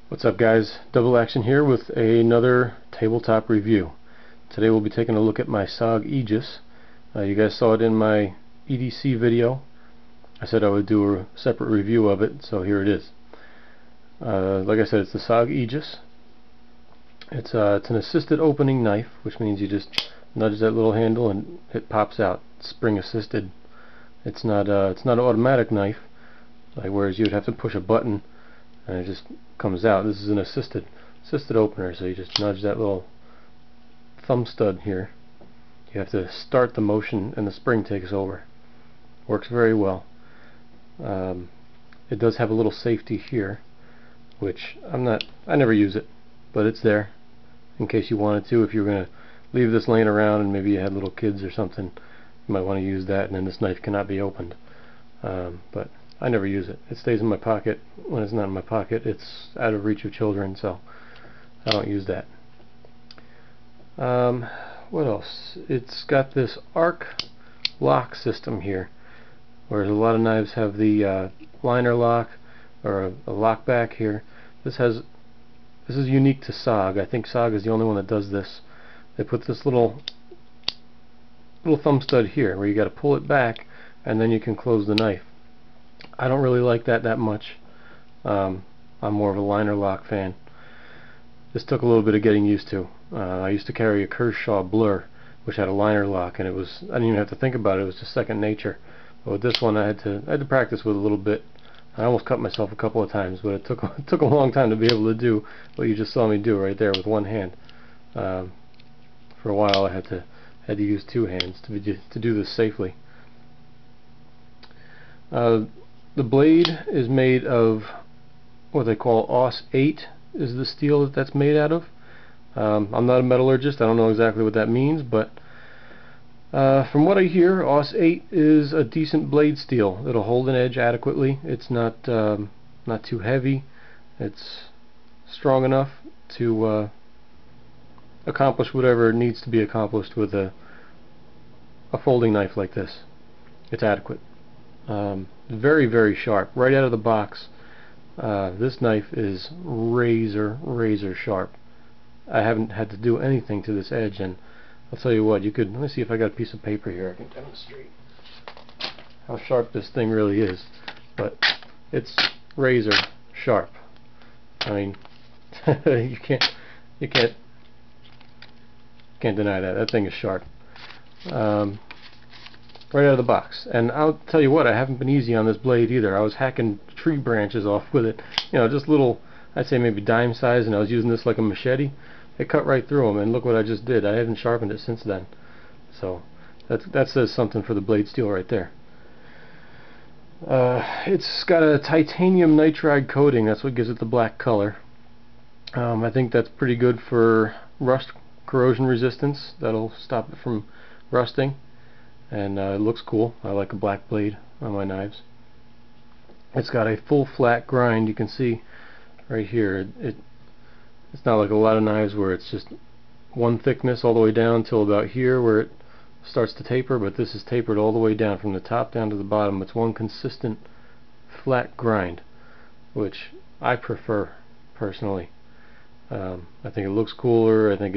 What's up, guys? Dubbleaction here with another tabletop review. Today we'll be taking a look at my SOG Aegis. You guys saw it in my EDC video. I said I would do a separate review of it, so here it is. Like I said, it's the SOG Aegis. It's an assisted opening knife, which means you just nudge that little handle and it pops out. It's spring assisted. It's not an automatic knife, like whereas you would have to push a button and it just comes out. This is an assisted opener, so you just nudge that little thumb stud here. You have to start the motion and the spring takes over. Works very well. It does have a little safety here, which I never use it, but it's there in case you wanted to. If you're going to leave this laying around and maybe you had little kids or something, you might want to use that, and then this knife cannot be opened. But I never use it. It stays in my pocket. When it's not in my pocket, it's out of reach of children, so I don't use that. What else? It's got this arc lock system here, whereas a lot of knives have the liner lock or a lock back here. This is unique to SOG. I think SOG is the only one that does this. They put this little thumb stud here where you got to pull it back and then you can close the knife. I don't really like that much. I'm more of a liner lock fan. This took a little bit of getting used to. I used to carry a Kershaw Blur, which had a liner lock, and I didn't even have to think about it. It was just second nature. But with this one, I had to practice with a little bit. I almost cut myself a couple of times, but it took a long time to be able to do what you just saw me do right there with one hand. For a while, I had to use two hands to do this safely. The blade is made of what they call AUS 8 is the steel that's made out of. I'm not a metallurgist, I don't know exactly what that means, but from what I hear, AUS 8 is a decent blade steel. It'll hold an edge adequately. It's not too heavy. It's strong enough to accomplish whatever needs to be accomplished with a folding knife like this. It's adequate. Very, very sharp. Right out of the box, this knife is razor sharp. I haven't had to do anything to this edge, and I'll tell you what, let me see if I got a piece of paper here I can demonstrate how sharp this thing really is. But it's razor sharp. I mean, you can't deny that. That thing is sharp. Right out of the box. And I'll tell you what, I haven't been easy on this blade either. I was hacking tree branches off with it, just little, I'd say maybe dime size, and I was using this like a machete. It cut right through them, and look what I just did. I haven't sharpened it since then. So that says something for the blade steel right there. It's got a titanium nitride coating. That's what gives it the black color. I think that's pretty good for rust corrosion resistance. That'll stop it from rusting. And it looks cool. I like a black blade on my knives. It's got a full flat grind. You can see right here. It's not like a lot of knives where it's just one thickness all the way down till about here where it starts to taper, but this is tapered all the way down from the top down to the bottom. It's one consistent flat grind, which I prefer personally. I think it looks cooler. I think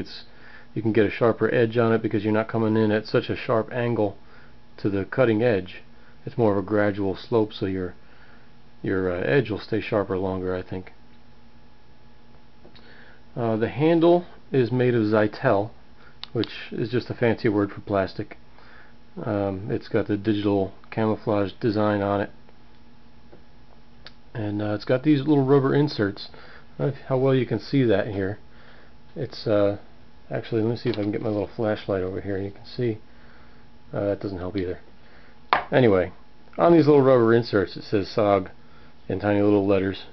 you can get a sharper edge on it because you're not coming in at such a sharp angle to the cutting edge. It's more of a gradual slope, so your edge will stay sharper longer, I think. The handle is made of Zytel, which is just a fancy word for plastic. It's got the digital camouflage design on it, and it's got these little rubber inserts. I don't know how well you can see that here. It's actually, let me see if I can get my little flashlight over here and you can see. That doesn't help either. Anyway, on these little rubber inserts it says SOG in tiny little letters,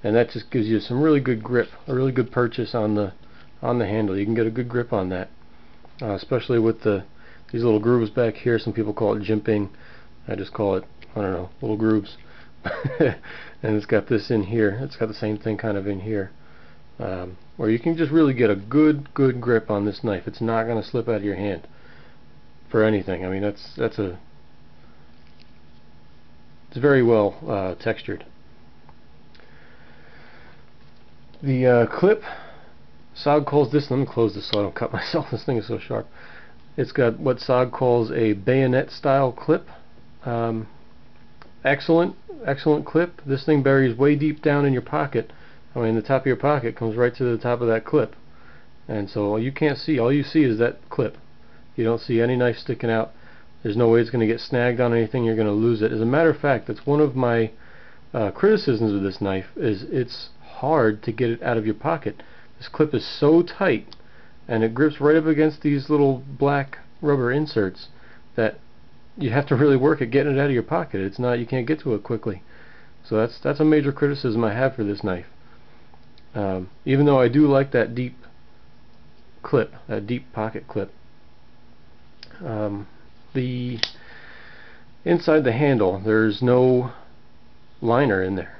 and that just gives you some really good grip, a really good purchase on the handle. You can get a good grip on that, especially with these little grooves back here. Some people call it jimping. I just call it, I don't know, little grooves. And it's got this in here. It's got the same thing kind of in here. Where you can just really get a good grip on this knife. It's not going to slip out of your hand for anything. I mean, it's very well textured. The clip, SOG calls this, let me close this so I don't cut myself, this thing is so sharp. It's got what SOG calls a bayonet style clip. Excellent clip. This thing buries way deep down in your pocket. I mean, the top of your pocket comes right to the top of that clip. And so you can't see, all you see is that clip. You don't see any knife sticking out. There's no way it's going to get snagged on anything, you're going to lose it. As a matter of fact, that's one of my criticisms of this knife, is it's hard to get it out of your pocket. This clip is so tight and it grips right up against these little black rubber inserts that you have to really work at getting it out of your pocket. It's not, you can't get to it quickly. So that's a major criticism I have for this knife. Even though I do like that deep clip, that deep pocket clip. The inside the handle, there's no liner in there,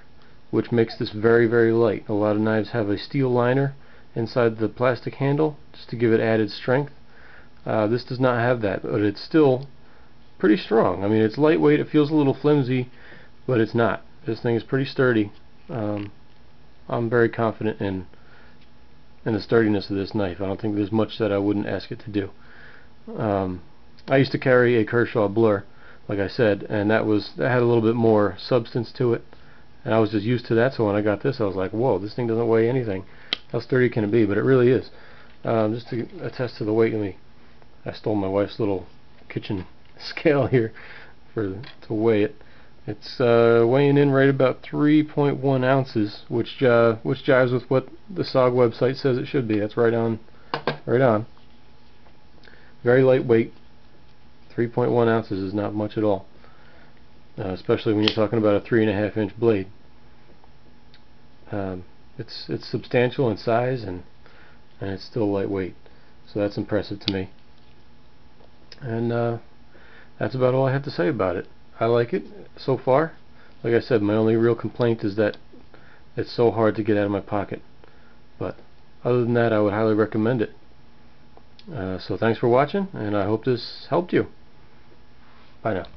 which makes this very, very light. A lot of knives have a steel liner inside the plastic handle just to give it added strength. This does not have that, but it's still pretty strong. I mean, it's lightweight, it feels a little flimsy, but it's not. This thing is pretty sturdy. I'm very confident in the sturdiness of this knife. I don't think there's much that I wouldn't ask it to do. I used to carry a Kershaw Blur, like I said, and that had a little bit more substance to it, and I was just used to that. So when I got this, I was like, whoa, this thing doesn't weigh anything. How sturdy can it be? But it really is. Just to attest to the weight, I stole my wife's little kitchen scale here to weigh it. It's weighing in right about 3.1 ounces, which jives with what the SOG website says it should be. That's right on. Very lightweight. 3.1 ounces is not much at all, especially when you're talking about a 3.5-inch blade. It's substantial in size, and it's still lightweight, so that's impressive to me. And that's about all I have to say about it. I like it so far. Like I said, my only real complaint is that it's so hard to get out of my pocket, but other than that, I would highly recommend it. So thanks for watching, and I hope this helped you. Bye now.